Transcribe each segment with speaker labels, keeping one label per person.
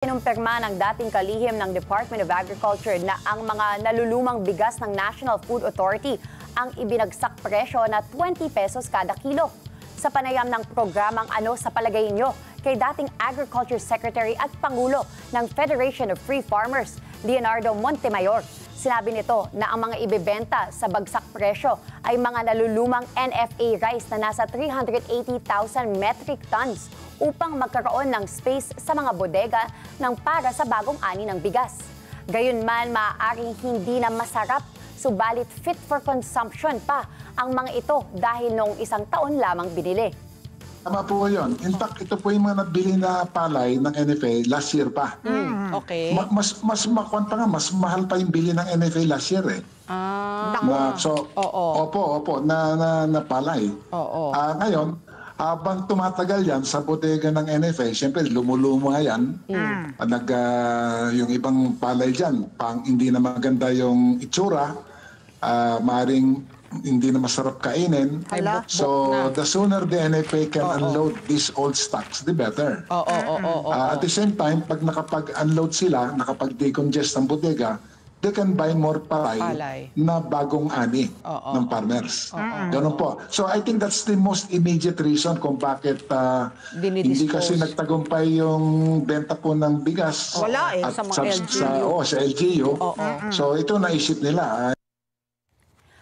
Speaker 1: Kinumpirma ng dating kalihim ng Department of Agriculture na ang mga nalulumang bigas ng National Food Authority ang ibinagsak presyo na 20 pesos kada kilo. Sa panayam ng programang Ano sa Palagay Nyo kay dating Agriculture Secretary at Pangulo ng Federation of Free Farmers, Leonardo Montemayor, sinabi nito na ang mga ibebenta sa bagsak presyo ay mga nalulumang NFA rice na nasa 380,000 metric tons upang magkaroon ng space sa mga bodega ng para sa bagong ani ng bigas. Gayunman, maaaring hindi na masarap, subalit fit for consumption pa ang mga ito dahil noong isang taon lamang binili.
Speaker 2: Tama po yun. In fact, ito po yung mga nabili na palay ng NFA last year pa.
Speaker 3: Okay.
Speaker 2: Mas mahal pa yung bili ng NFA last year eh. Opo, na palay. Ngayon, habang tumatagal yan sa bodega ng NFA, siyempre lumuluma yan. Yung ibang palay dyan, hindi na maganda yung itsura, maaaring hindi na masarap kainin. So, the sooner the NFA can unload these old stocks, the better. At the same time, pag nakapag-unload sila, nakapag-decongest ang bodega, they can buy more palay na bagong ani ng farmers. Ganun po. So I think that's the most immediate reason kung bakit hindi kasi nagtagumpay yung benta po ng bigas.
Speaker 3: Wala
Speaker 2: at
Speaker 3: sa mga LGU.
Speaker 2: Sa LGU. So ito naisip nila.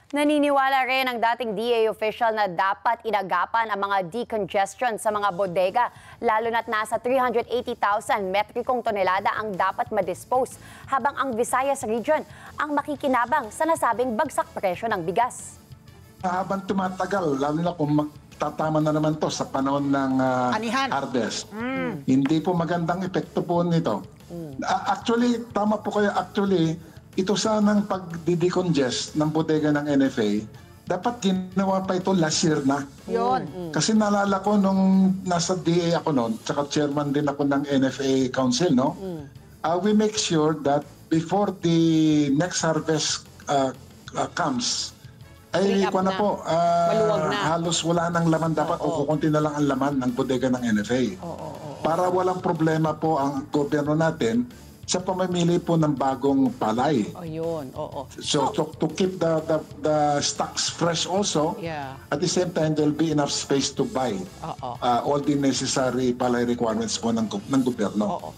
Speaker 1: Naniniwala rin ang dating DA official na dapat inagapan ang mga decongestion sa mga bodega, lalo na't nasa 380,000 metrikong tonelada ang dapat ma-dispose, habang ang Visayas region ang makikinabang sa nasabing bagsak presyo ng bigas.
Speaker 2: Habang tumatagal, lalo na kung magtatama na naman to sa panahon ng harvest, hindi po magandang epekto po nito. Actually, tama po kayo. Ito sanang pag-decongest ng bodega ng NFA, dapat ginawa pa ito last year na. Kasi naalala ko nung nasa DA ako noon, tsaka chairman din ako ng NFA Council, no? We make sure that before the next harvest comes, ay halos wala nang laman dapat o kukunti na lang ang laman ng bodega ng NFA. Para walang problema po ang gobyerno natin sa pamimili po ng bagong palay. So to keep the stocks fresh also, at the same time there'll be enough space to buy all the necessary palay requirements po ng gobyerno.